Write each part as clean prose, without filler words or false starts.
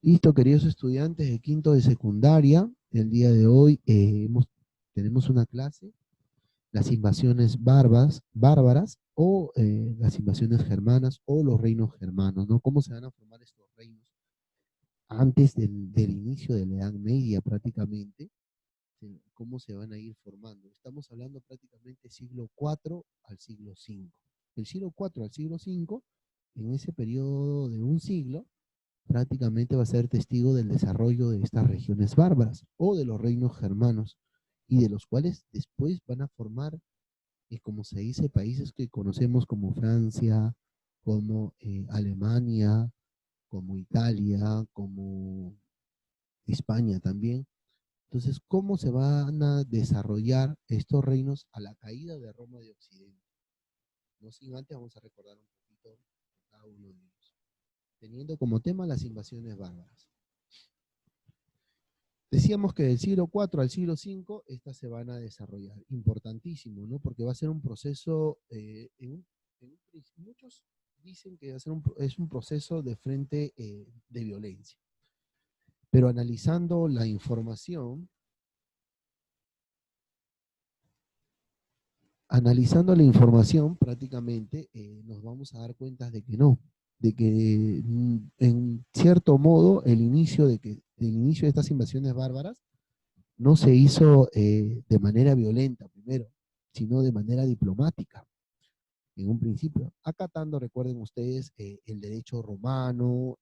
Listo, queridos estudiantes de quinto de secundaria, el día de hoy tenemos una clase, las invasiones bárbaras o las invasiones germanas o los reinos germanos, ¿no? ¿Cómo se van a formar estos reinos antes del inicio de la Edad Media prácticamente? ¿Cómo se van a ir formando? Estamos hablando prácticamente siglo IV al siglo V. El siglo IV al siglo V, en ese periodo de un siglo, prácticamente va a ser testigo del desarrollo de estas regiones bárbaras o de los reinos germanos, y de los cuales después van a formar, como se dice, países que conocemos como Francia, como Alemania, como Italia, como España también. Entonces, ¿cómo se van a desarrollar estos reinos a la caída de Roma de Occidente? No sin antes vamos a recordar un poquito de cada uno de ellos, teniendo como tema las invasiones bárbaras. Decíamos que del siglo IV al siglo V estas se van a desarrollar. Importantísimo, ¿no? Porque va a ser un proceso, muchos dicen que va a ser es un proceso de frente de violencia. Pero analizando la información prácticamente nos vamos a dar cuenta de que no, de que en cierto modo el inicio de estas invasiones bárbaras no se hizo de manera violenta primero, sino de manera diplomática en un principio, acatando, recuerden ustedes, el derecho romano,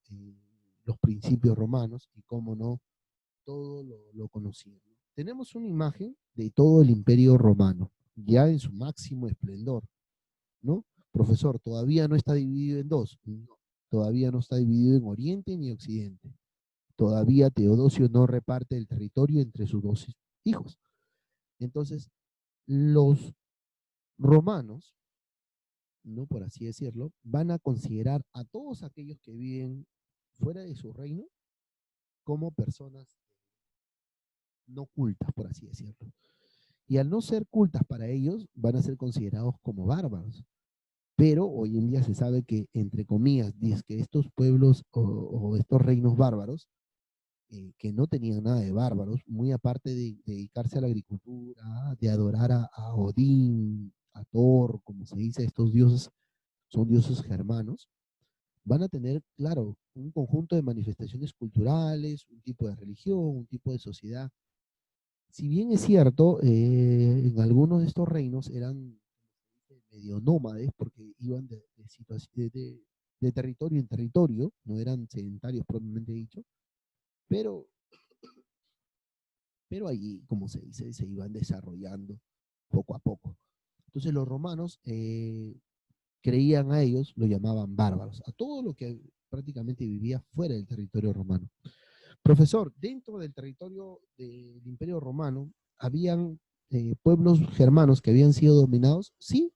los principios romanos y cómo no, todo lo conocían. Tenemos una imagen de todo el imperio romano, ya en su máximo esplendor, ¿no? Profesor, todavía no está dividido en dos, no, todavía no está dividido en Oriente ni Occidente. Todavía Teodosio no reparte el territorio entre sus dos hijos. Entonces, los romanos, ¿no? Por así decirlo, van a considerar a todos aquellos que viven fuera de su reino como personas no cultas, por así decirlo. Y al no ser cultas para ellos, van a ser considerados como bárbaros. Pero hoy en día se sabe que, entre comillas, dice que estos pueblos o estos reinos bárbaros, que no tenían nada de bárbaros, muy aparte de dedicarse a la agricultura, de adorar a Odín, a Thor, como se dice, estos dioses son dioses germanos, van a tener, claro, un conjunto de manifestaciones culturales, un tipo de religión, un tipo de sociedad. Si bien es cierto, en algunos de estos reinos eran medio nómades porque iban de territorio en territorio, no eran sedentarios propiamente dicho, pero, pero allí, como se dice, se iban desarrollando poco a poco. Entonces los romanos creían a ellos, lo llamaban bárbaros, a todo lo que prácticamente vivía fuera del territorio romano. Profesor, dentro del territorio del Imperio Romano, ¿habían pueblos germanos que habían sido dominados? Sí,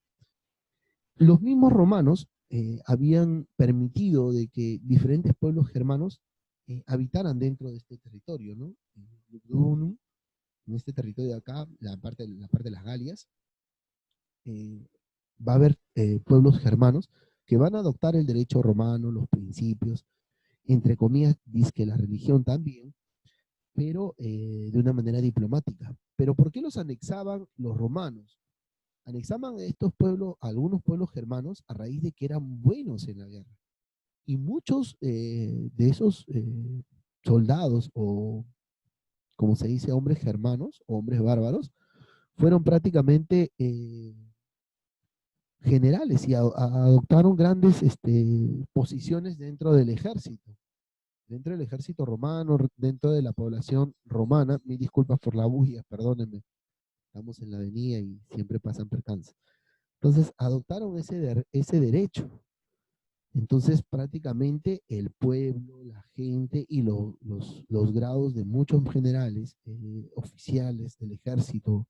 los mismos romanos habían permitido de que diferentes pueblos germanos habitaran dentro de este territorio, ¿no? En este territorio de acá, la parte de las Galias, eh, va a haber pueblos germanos que van a adoptar el derecho romano, los principios, entre comillas, dice que la religión también, pero de una manera diplomática. ¿Pero por qué los anexaban los romanos? Anexaban a estos pueblos, a algunos pueblos germanos, a raíz de que eran buenos en la guerra. Y muchos de esos soldados, o como se dice, hombres germanos, o hombres bárbaros, fueron prácticamente generales y adoptaron grandes posiciones dentro del ejército romano, dentro de la población romana. Mil disculpas por la bulla, perdónenme, estamos en la avenida y siempre pasan percances. Entonces, adoptaron ese derecho. Entonces, prácticamente el pueblo, la gente y los grados de muchos generales, oficiales del ejército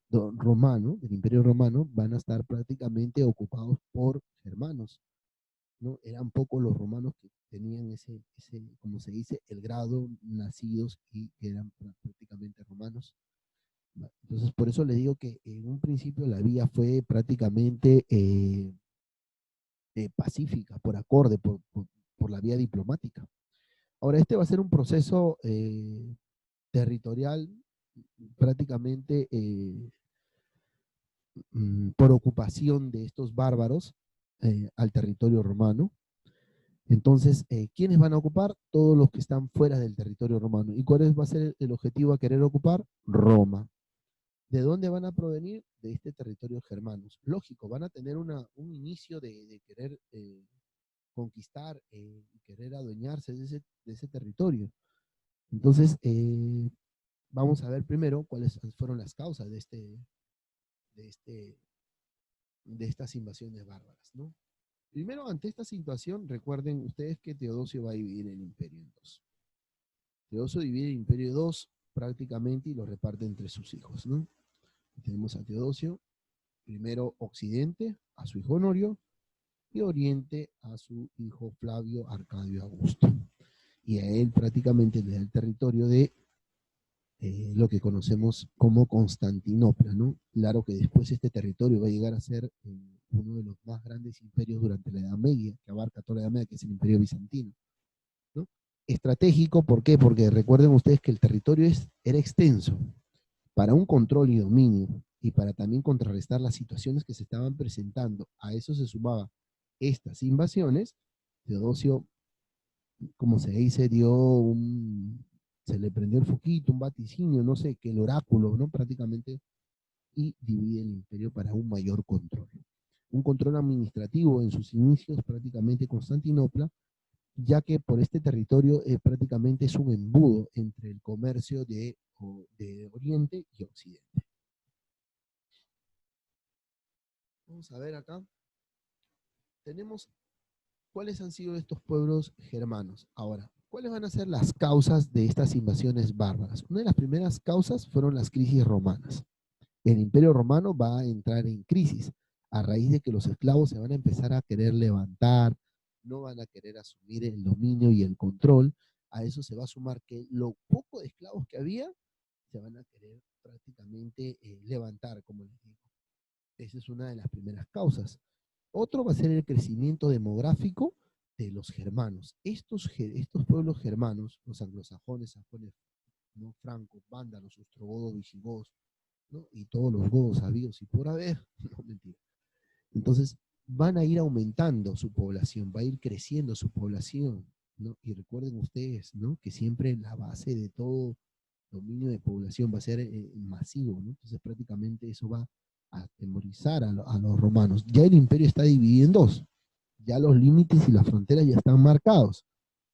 romano, del Imperio Romano, van a estar prácticamente ocupados por germanos, ¿no? Eran pocos los romanos que tenían como se dice, el grado nacidos y que eran prácticamente romanos. Entonces, por eso le digo que en un principio la vía fue prácticamente pacífica, por acorde, por la vía diplomática. Ahora, este va a ser un proceso territorial prácticamente por ocupación de estos bárbaros al territorio romano. Entonces, ¿quiénes van a ocupar? Todos los que están fuera del territorio romano. ¿Y cuál va a ser el objetivo a querer ocupar? Roma. ¿De dónde van a provenir? De este territorio germanos. Lógico, van a tener un inicio de querer conquistar y querer adueñarse de ese territorio. Entonces, vamos a ver primero cuáles fueron las causas de, este, de estas invasiones bárbaras, ¿no? Primero, ante esta situación, recuerden ustedes que Teodosio va a dividir el imperio en dos. Teodosio divide el imperio en dos prácticamente y lo reparte entre sus hijos, ¿no? Tenemos a Teodosio, primero Occidente, a su hijo Honorio, y Oriente a su hijo Flavio Arcadio Augusto. Y a él prácticamente le da el territorio de lo que conocemos como Constantinopla, ¿no? Claro que después este territorio va a llegar a ser uno de los más grandes imperios durante la Edad Media, que abarca toda la Edad Media, que es el Imperio Bizantino, ¿no? Estratégico, ¿por qué? Porque recuerden ustedes que el territorio era extenso para un control y dominio y para también contrarrestar las situaciones que se estaban presentando. A eso se sumaba estas invasiones. Teodosio, como se dice, se le prendió el foquito, un vaticinio, no sé, que el oráculo, ¿no? Prácticamente, y divide el imperio para un mayor control. Un control administrativo en sus inicios, prácticamente Constantinopla, ya que por este territorio prácticamente es un embudo entre el comercio de Oriente y Occidente. Vamos a ver acá. Tenemos cuáles han sido estos pueblos germanos. Ahora, ¿cuáles van a ser las causas de estas invasiones bárbaras? Una de las primeras causas fueron las crisis romanas. El imperio romano va a entrar en crisis a raíz de que los esclavos se van a empezar a querer levantar, no van a querer asumir el dominio y el control. A eso se va a sumar que lo poco de esclavos que había se van a querer prácticamente levantar, como les digo. Esa es una de las primeras causas. Otro va a ser el crecimiento demográfico de los germanos. Estos pueblos germanos, los anglosajones, sajones, ¿no? Francos, vándalos, ostrogodos, visigodos, ¿no? Y todos los godos habidos y por haber, no, mentira. Entonces, van a ir aumentando su población, va a ir creciendo su población, ¿no? Y recuerden ustedes, ¿no? Que siempre la base de todo dominio de población va a ser masivo, ¿no? Entonces, prácticamente eso va a atemorizar a los romanos. Ya el imperio está dividido en dos, ya los límites y las fronteras ya están marcados,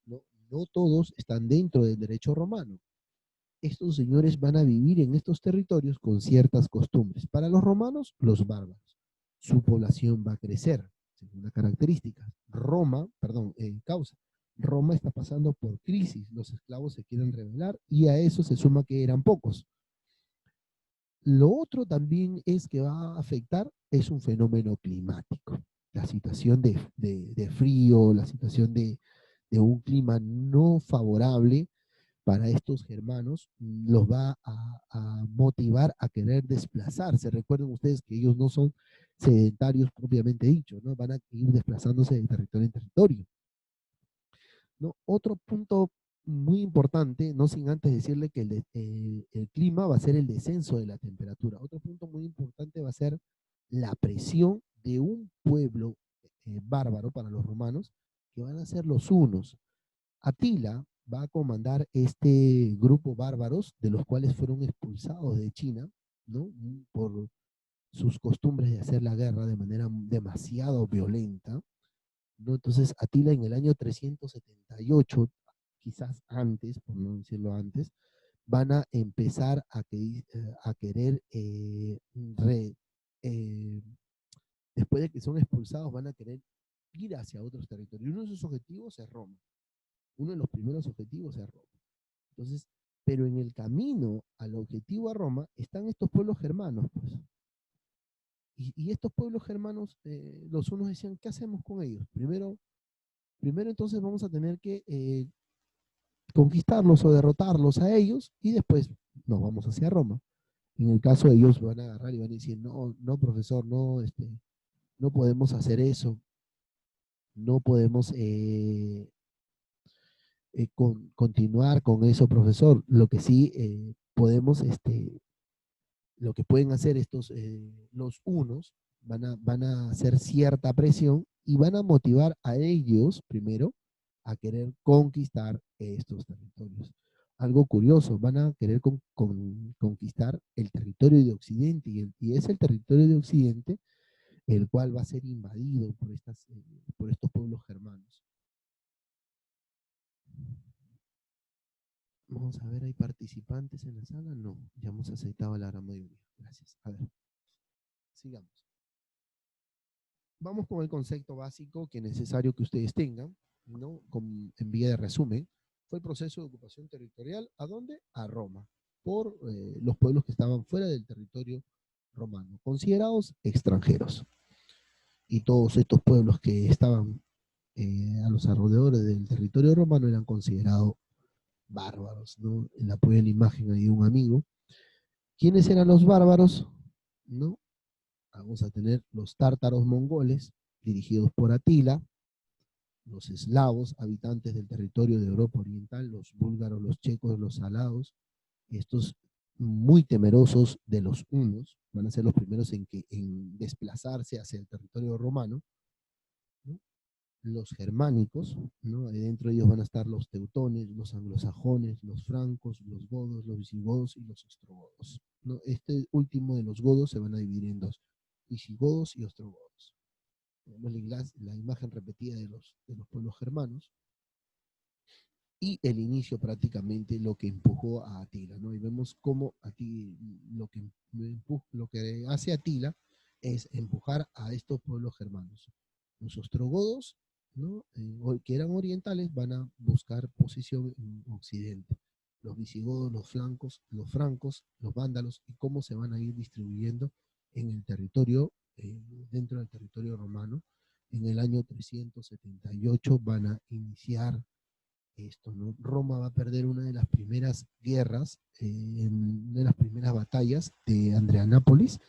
¿no? No todos están dentro del derecho romano. Estos señores van a vivir en estos territorios con ciertas costumbres. Para los romanos, los bárbaros. Su población va a crecer, según las características. Causa. Roma está pasando por crisis, los esclavos se quieren rebelar y a eso se suma que eran pocos. Lo otro también es que va a afectar es un fenómeno climático. La situación de frío, la situación de un clima no favorable para estos germanos los va a motivar a querer desplazarse. Recuerden ustedes que ellos no son sedentarios propiamente dicho, ¿no? Van a ir desplazándose de territorio en territorio, ¿no? Otro punto muy importante, no sin antes decirle que el clima va a ser el descenso de la temperatura. Otro punto muy importante va a ser la presión de un pueblo bárbaro para los romanos, que van a ser los hunos. Atila va a comandar este grupo bárbaros, de los cuales fueron expulsados de China, ¿no? Por sus costumbres de hacer la guerra de manera demasiado violenta, ¿no? Entonces Atila en el año 378, quizás antes, por no decirlo antes, van a empezar a querer, eh, después de que son expulsados, van a querer ir hacia otros territorios. Y uno de sus objetivos es Roma. Uno de los primeros objetivos es Roma. Entonces, pero en el camino al objetivo a Roma están estos pueblos germanos, pues. Y estos pueblos germanos, los unos decían, ¿qué hacemos con ellos? Primero entonces vamos a tener que conquistarlos o derrotarlos a ellos y después nos vamos hacia Roma. En el caso de ellos van a agarrar y van a decir, no, no, profesor, no, no podemos hacer eso, no podemos continuar con eso, profesor. Lo que sí podemos, lo que pueden hacer los unos, van a hacer cierta presión y van a motivar a ellos, primero, a querer conquistar estos territorios. Algo curioso, van a querer conquistar el territorio de Occidente y es el territorio de Occidente el cual va a ser invadido por estos pueblos germanos. Vamos a ver, ¿hay participantes en la sala? No, ya hemos aceptado a la gran mayoría. Gracias. A ver, sigamos. Vamos con el concepto básico que es necesario que ustedes tengan, ¿no? En vía de resumen, fue el proceso de ocupación territorial, ¿a dónde? A Roma, por los pueblos que estaban fuera del territorio romano, considerados extranjeros. Y todos estos pueblos que estaban a los alrededores del territorio romano eran considerados bárbaros, ¿no? En la apoyo de la imagen hay un amigo. ¿Quiénes eran los bárbaros? ¿No? Vamos a tener los tártaros mongoles, dirigidos por Atila, los eslavos, habitantes del territorio de Europa Oriental, los búlgaros, los checos, los alados, estos muy temerosos de los hunos, van a ser los primeros en desplazarse hacia el territorio romano, ¿no? Los germánicos, ¿no? Dentro de ellos van a estar los teutones, los anglosajones, los francos, los godos, los visigodos y los ostrogodos, ¿no? Este último de los godos se van a dividir en dos, visigodos y ostrogodos. Vemos la imagen repetida de los pueblos germanos y el inicio prácticamente lo que empujó a Atila, ¿no? Y vemos cómo lo que hace Atila es empujar a estos pueblos germanos. Los ostrogodos, ¿no? Que eran orientales, van a buscar posición en Occidente. Los visigodos, los francos, los vándalos, y cómo se van a ir distribuyendo en el territorio, dentro del territorio romano. En el año 378 van a iniciar esto, ¿no? Roma va a perder una de las primeras guerras, una de las primeras batallas de Adrianápolis,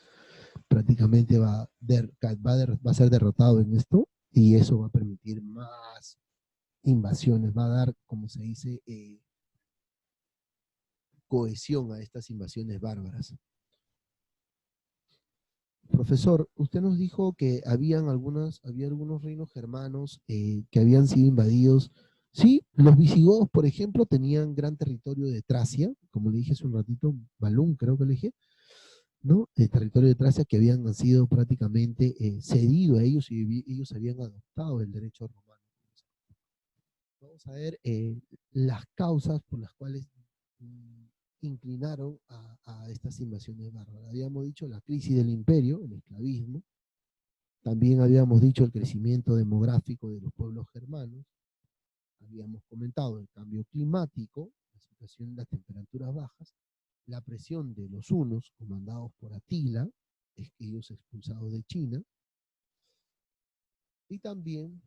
prácticamente va a ser derrotado en esto, y eso va a permitir más invasiones, va a dar, como se dice, cohesión a estas invasiones bárbaras. Profesor, usted nos dijo que había algunos reinos germanos que habían sido invadidos. Sí, los visigodos, por ejemplo, tenían gran territorio de Tracia, como le dije hace un ratito, Balún creo que le dije, ¿no? El territorio de Tracia que habían sido prácticamente cedido a ellos y ellos habían adoptado el derecho romano. Vamos a ver las causas por las cuales inclinaron a estas invasiones bárbaras. Habíamos dicho la crisis del imperio, el esclavismo. También habíamos dicho el crecimiento demográfico de los pueblos germanos. Habíamos comentado el cambio climático, la situación de las temperaturas bajas, la presión de los hunos, comandados por Atila, ellos expulsados de China. Y también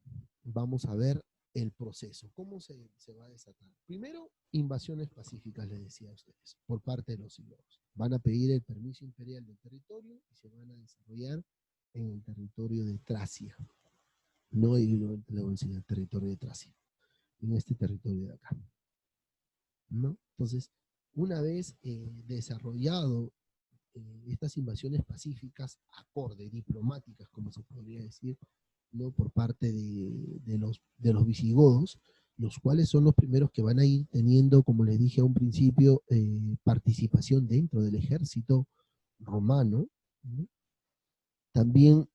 vamos a ver el proceso, cómo se va a desatar. Primero, invasiones pacíficas, les decía a ustedes, por parte de los siglos. Van a pedir el permiso imperial del territorio y se van a desarrollar en el territorio de Tracia. No en el territorio de Tracia, en este territorio de acá, ¿no? Entonces, una vez desarrollado estas invasiones pacíficas, acorde, diplomáticas, como se podría decir, ¿no? Por parte de los visigodos, los cuales son los primeros que van a ir teniendo, como les dije a un principio, participación dentro del ejército romano, ¿no? También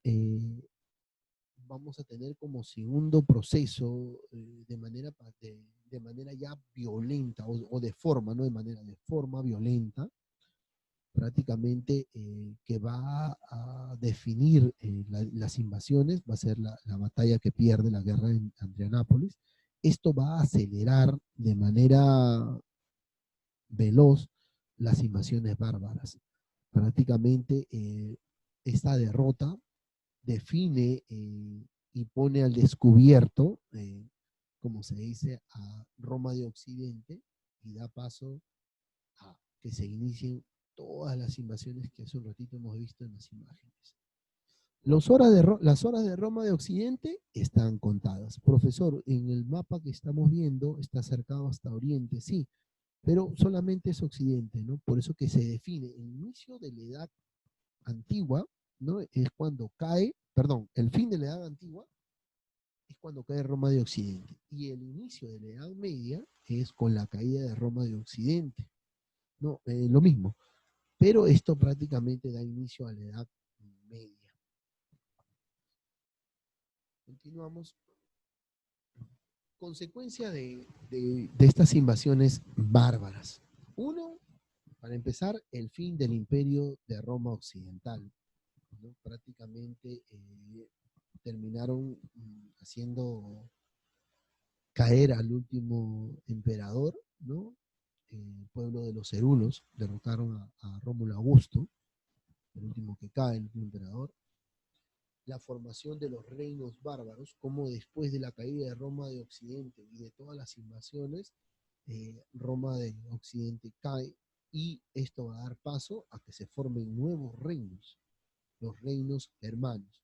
vamos a tener como segundo proceso de manera ya violenta o de forma, no de forma violenta, prácticamente que va a definir las invasiones, va a ser la batalla que pierde la guerra en Adrianápolis. Esto va a acelerar de manera veloz las invasiones bárbaras. Prácticamente esta derrota define y pone al descubierto, como se dice, a Roma de Occidente y da paso a que se inicien todas las invasiones que hace un ratito hemos visto en las imágenes. Las horas de Roma de Occidente están contadas. Profesor, en el mapa que estamos viendo está acercado hasta Oriente, sí, pero solamente es Occidente, ¿no? Por eso que se define el inicio de la edad antigua, ¿no? Es cuando cae, perdón, el fin de la edad antigua es cuando cae Roma de Occidente. Y el inicio de la Edad Media es con la caída de Roma de Occidente, ¿no? Lo mismo. Pero esto prácticamente da inicio a la Edad Media. Continuamos. Consecuencia de estas invasiones bárbaras. Uno, para empezar, el fin del imperio de Roma Occidental, ¿no? Prácticamente terminaron haciendo caer al último emperador, ¿no? El pueblo de los Herulos derrotaron a Rómulo Augusto, el último que cae, el último emperador. La formación de los reinos bárbaros, como después de la caída de Roma de Occidente y de todas las invasiones, Roma de Occidente cae y esto va a dar paso a que se formen nuevos reinos, los reinos hermanos.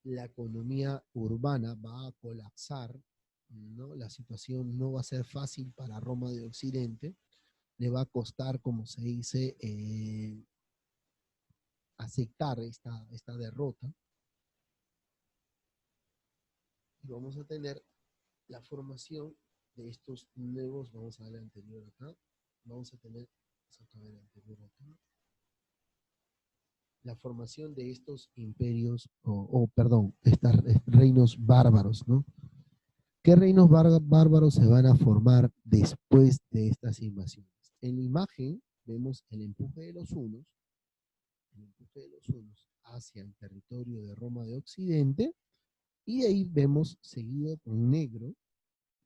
La economía urbana va a colapsar, ¿no? La situación no va a ser fácil para Roma de Occidente, le va a costar, como se dice, aceptar esta derrota. Y vamos a tener la formación de estos nuevos, vamos a ver el anterior acá, vamos a tener, vamos a ver el anterior acá, la formación de estos imperios, perdón, estos reinos bárbaros, ¿no? ¿Qué reinos bárbaros se van a formar después de estas invasiones? En la imagen vemos el empuje de los hunos, hacia el territorio de Roma de Occidente, y ahí vemos seguido con negro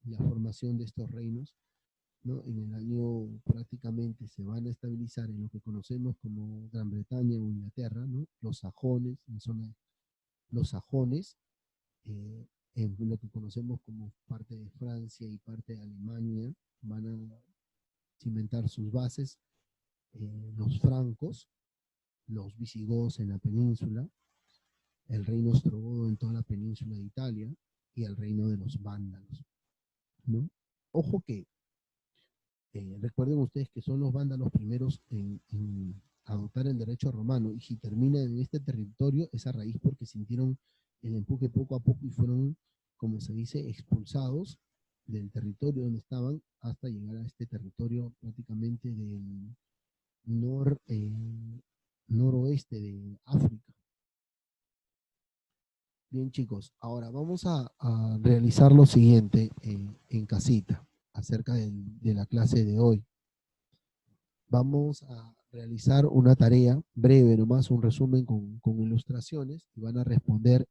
la formación de estos reinos, ¿no? En el año prácticamente se van a estabilizar en lo que conocemos como Gran Bretaña o Inglaterra, ¿no? Los sajones, en zona, los sajones, eh, en lo que conocemos como parte de Francia y parte de Alemania, van a cimentar sus bases, los francos, los visigodos en la península, el reino ostrogodo en toda la península de Italia y el reino de los vándalos, ¿no? Ojo que recuerden ustedes que son los vándalos primeros en adoptar el derecho romano, y si terminan en este territorio es a raíz porque sintieron el empuje poco a poco y fueron, como se dice, expulsados del territorio donde estaban hasta llegar a este territorio prácticamente del noroeste de África. Bien, chicos, ahora vamos a realizar lo siguiente en casita acerca de la clase de hoy. Vamos a realizar una tarea breve, nomás un resumen con ilustraciones, y van a responder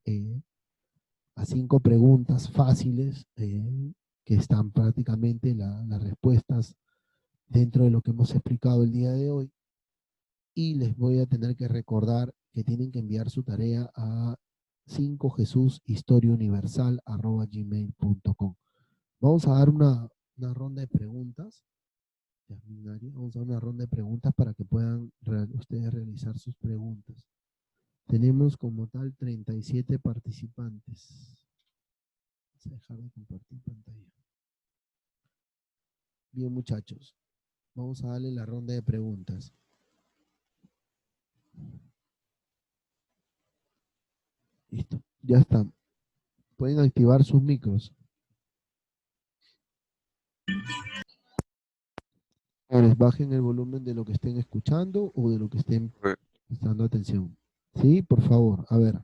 a 5 preguntas fáciles que están prácticamente las respuestas dentro de lo que hemos explicado el día de hoy. Y les voy a tener que recordar que tienen que enviar su tarea a 5jesushistoriauniversal@gmail.com. Vamos a dar una ronda de preguntas. Vamos a dar una ronda de preguntas para que puedan ustedes realizar sus preguntas. Tenemos como tal 37 participantes. Vamos a dejar de compartir pantalla. Bien, muchachos, vamos a darle la ronda de preguntas. Listo, ya están. Pueden activar sus micros. Bajen el volumen de lo que estén escuchando o de lo que estén prestando atención. Sí, por favor, a ver.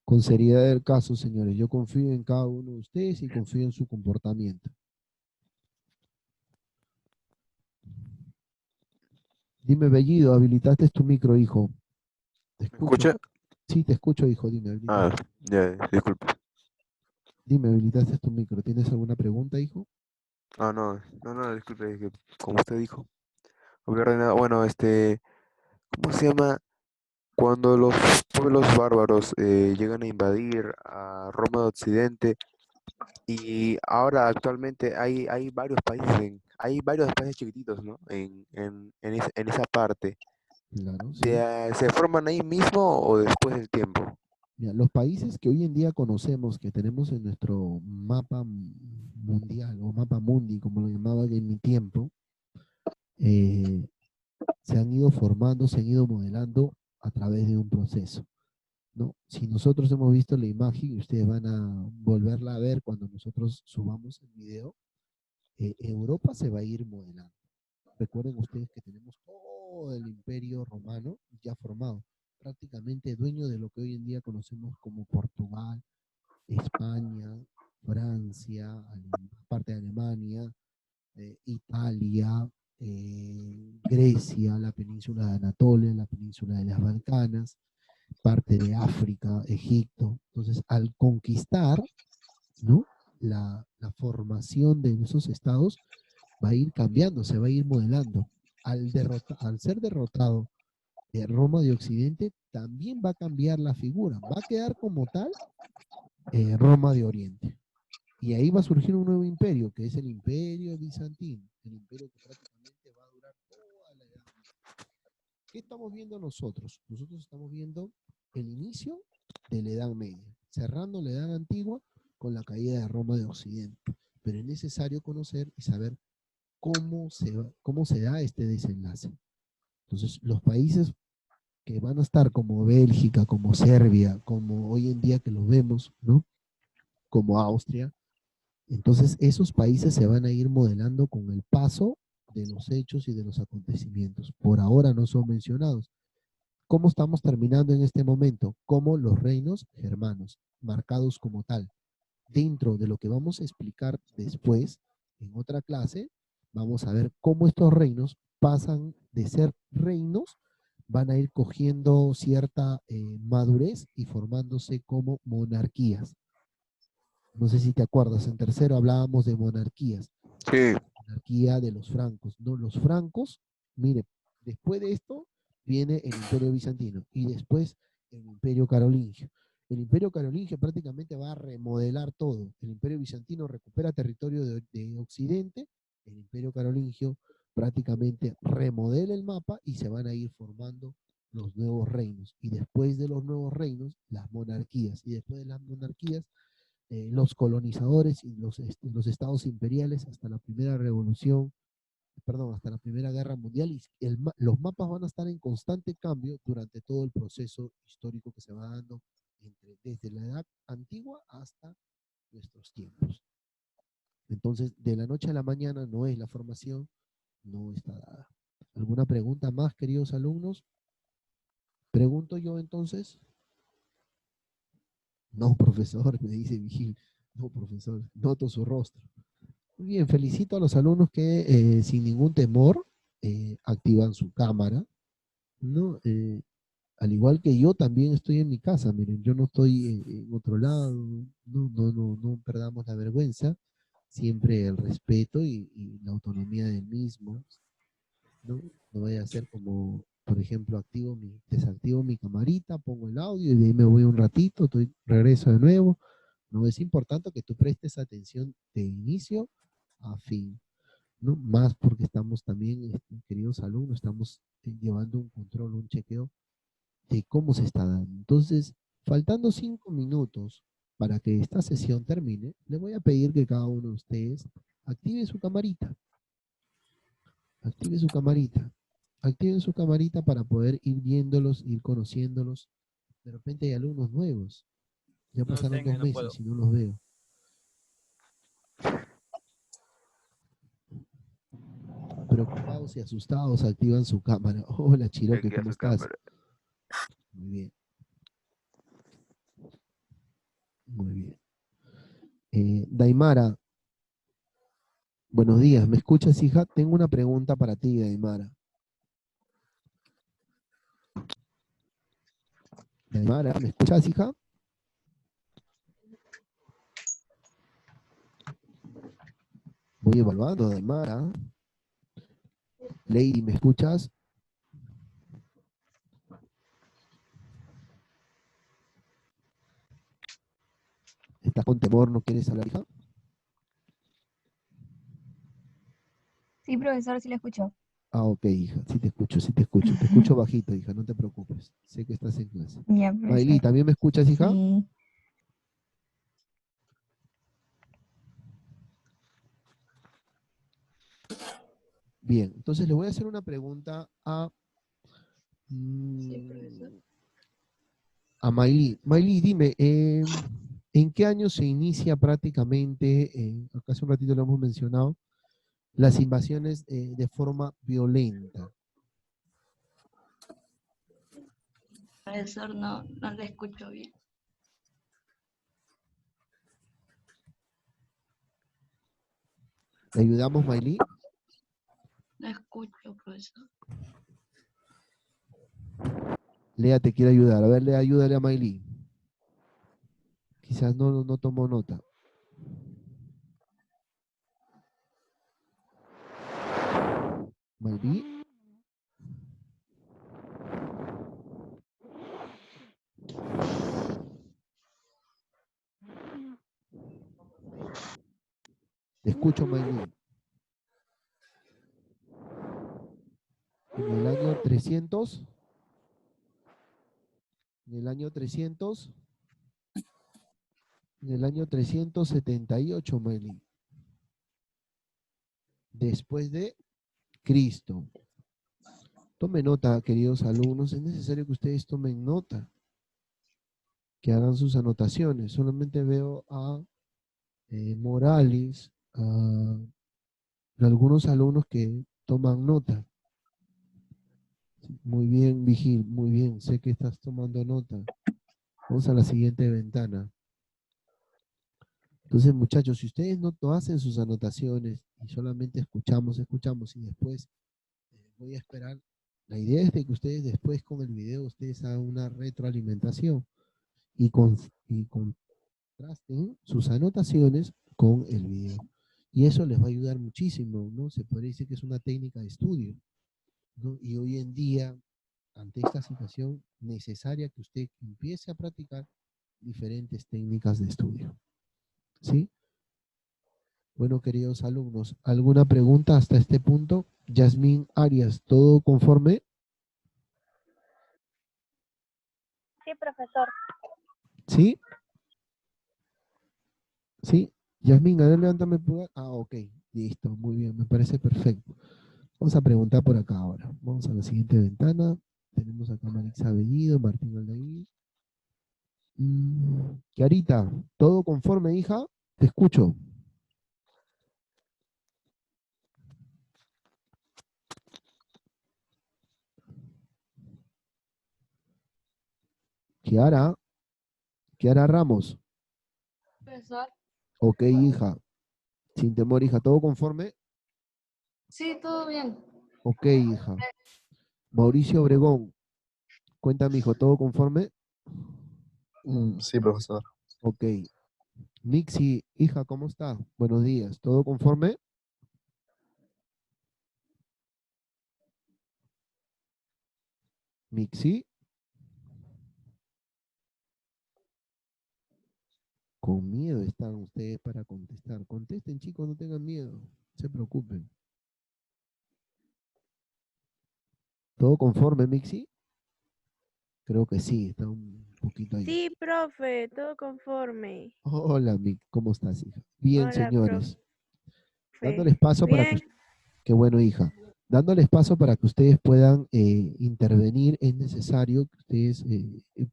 Con seriedad del caso, señores. Yo confío en cada uno de ustedes y confío en su comportamiento. Dime, Bellido, habilitaste tu micro, hijo. Te ¿Me escucho. escucha? Sí, te escucho, hijo. Dime, Ah, habilitaste. ya, disculpe. Dime, habilitaste tu micro. ¿Tienes alguna pregunta, hijo? Ah, no, disculpe, es que como usted dijo, había ordenado, bueno, ¿cómo se llama? Cuando los pueblos bárbaros llegan a invadir a Roma de Occidente y ahora actualmente hay varios países, hay varios países chiquititos, ¿no? En esa parte. Claro, sí. ¿Se forman ahí mismo o después del tiempo? Mira, los países que hoy en día conocemos, que tenemos en nuestro mapa mundial o mapa mundi, como lo llamaban en mi tiempo, eh, se han ido formando, se han ido modelando a través de un proceso, ¿no? Si nosotros hemos visto la imagen y ustedes van a volverla a ver cuando nosotros subamos el video, Europa se va a ir modelando. Recuerden ustedes que tenemos todo el imperio romano ya formado, prácticamente dueño de lo que hoy en día conocemos como Portugal, España, Francia, parte de Alemania, Italia, Grecia, la península de Anatolia, la península de las Balcanas, parte de África, Egipto. Entonces, al conquistar, ¿no? La formación de esos estados va a ir cambiando, se va a ir modelando. Al ser derrotado Roma de Occidente, también va a cambiar la figura. Va a quedar como tal Roma de Oriente. Y ahí va a surgir un nuevo imperio, que es el imperio bizantino, el imperio que prácticamente va a durar toda la Edad Media. ¿Qué estamos viendo nosotros? Nosotros estamos viendo el inicio de la Edad Media, cerrando la Edad Antigua con la caída de Roma de Occidente. Pero es necesario conocer y saber cómo se da este desenlace. Entonces, los países que van a estar como Bélgica, como Serbia, como hoy en día que lo vemos, ¿no? Como Austria, entonces esos países se van a ir modelando con el paso de los hechos y de los acontecimientos. Por ahora no son mencionados. ¿Cómo estamos terminando en este momento? Como los reinos germanos, marcados como tal. Dentro de lo que vamos a explicar después, en otra clase, vamos a ver cómo estos reinos pasan de ser reinos, van a ir cogiendo cierta madurez y formándose como monarquías. No sé si te acuerdas, en tercero hablábamos de monarquías, Sí, monarquía de los francos. No, los francos, mire, después de esto viene el imperio bizantino y después el imperio carolingio. El imperio carolingio prácticamente va a remodelar todo. El imperio bizantino recupera territorio de Occidente, el imperio carolingio prácticamente remodela el mapa y se van a ir formando los nuevos reinos. Y después de los nuevos reinos, las monarquías. Y después de las monarquías, los colonizadores y los estados imperiales hasta la primera revolución, perdón, hasta la Primera Guerra Mundial, y los mapas van a estar en constante cambio durante todo el proceso histórico que se va dando desde la edad antigua hasta nuestros tiempos. Entonces, de la noche a la mañana no es la formación, no está dada. ¿Alguna pregunta más, queridos alumnos? Pregunto yo entonces. No, profesor, me dice Vigil. No, profesor, noto su rostro. Muy bien, felicito a los alumnos que sin ningún temor activan su cámara, ¿no? Al igual que yo también estoy en mi casa, miren, yo no estoy en otro lado, no perdamos la vergüenza, siempre el respeto y la autonomía del mismo, ¿no? No vaya a ser como, por ejemplo, desactivo mi camarita, pongo el audio y de ahí me voy un ratito, regreso de nuevo. No, es importante que tú prestes atención de inicio a fin, ¿no? Más porque estamos también, queridos alumnos, estamos llevando un control, un chequeo de cómo se está dando. Entonces, faltando 5 minutos para que esta sesión termine, le voy a pedir que cada uno de ustedes active su camarita, active su camarita, activen su camarita para poder ir viéndolos, ir conociéndolos. De repente hay alumnos nuevos, ya No lo pasaron tengo y dos no meses puedo. y no los veo. Preocupados y asustados activan su cámara. Hola, Chiroque, aquí a ¿cómo su estás? cámara. Muy bien, muy bien. Daimara, buenos días. ¿Me escuchas, hija? Tengo una pregunta para ti, Daimara. Daimara, ¿me escuchas, hija? Voy evaluando, Daimara. Lady, ¿me escuchas? ¿Estás con temor? ¿No quieres hablar, hija? Sí, profesor, sí lo escucho. Ah, ok, hija, sí te escucho, sí te escucho. Te escucho bajito, hija, no te preocupes. Sé que estás en clase. Ya, Maylí, profesor. ¿también me escuchas, hija? Sí. Bien, entonces le voy a hacer una pregunta profesor. a Maylí. Maylí, dime, ¿en qué año se inicia prácticamente, acá hace un ratito lo hemos mencionado, las invasiones de forma violenta? Profesor, no le escucho bien. ¿Le ayudamos, Maylí? No escucho, profesor. Lea te quiere ayudar. A ver, Lea, ayúdale a Maylí. Quizás no tomó nota. Maylí. Te escucho, Maylí. En el año 300, en el año 300, en el año 378, Maylí. Después de Cristo. Tomen nota, queridos alumnos. Es necesario que ustedes tomen nota, que hagan sus anotaciones. Solamente veo a Morales, a algunos alumnos que toman nota. Muy bien, Vigil, muy bien. Sé que estás tomando nota. Vamos a la siguiente ventana. Entonces, muchachos, si ustedes no hacen sus anotaciones y solamente escuchamos y después voy a esperar, la idea es de que ustedes después con el video ustedes hagan una retroalimentación y, y contrasten sus anotaciones con el video. Y eso les va a ayudar muchísimo, ¿no? Se podría decir que es una técnica de estudio, ¿no? Y hoy en día, ante esta situación, necesaria que usted empiece a practicar diferentes técnicas de estudio. ¿Sí? Bueno, queridos alumnos, ¿alguna pregunta hasta este punto? Yasmín Arias, ¿todo conforme? Sí, profesor. ¿Sí? ¿Sí? Yasmín, a ver, levántame el pulgar. Ah, ok, listo, muy bien, me parece perfecto. Vamos a preguntar por acá ahora. Vamos a la siguiente ventana. Tenemos acá a Marixa Bellido, Martín Aldair. Kiarita, ¿todo conforme, hija? Te escucho. Kiara, Kiara Ramos. Profesor. Ok, hija. Sin temor, hija, ¿todo conforme? Sí, todo bien. Ok, hija. Mauricio Obregón, cuéntame, hijo, ¿todo conforme? Sí, profesor. Ok. Mixi, hija, ¿cómo está? Buenos días, ¿todo conforme? Mixi. Con miedo están ustedes para contestar. Contesten, chicos, no tengan miedo. No se preocupen. ¿Todo conforme, Mixi? Creo que sí, está un poquito ahí. Sí, profe, todo conforme. Hola, Mix, ¿cómo estás, hija? Bien, Hola, señores. profe. Dándoles paso para que... Bien. Qué bueno, hija. Dándoles paso para que ustedes puedan intervenir, es necesario que ustedes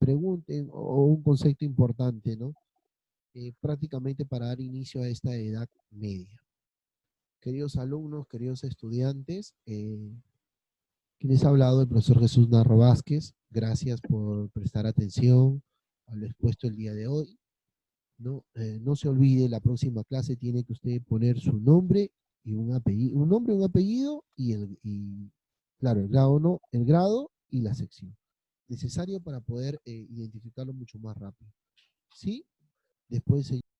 pregunten o un concepto importante, ¿no? Prácticamente para dar inicio a esta edad media. Queridos alumnos, queridos estudiantes, quienes ha hablado el profesor Jesús Narro Vázquez, gracias por prestar atención a lo expuesto el día de hoy. No, no se olvide, la próxima clase tiene que usted poner su nombre y un apellido, un nombre, un apellido claro, el grado, no, el grado y la sección. Necesario para poder identificarlo mucho más rápido. ¿Sí? Después, señor.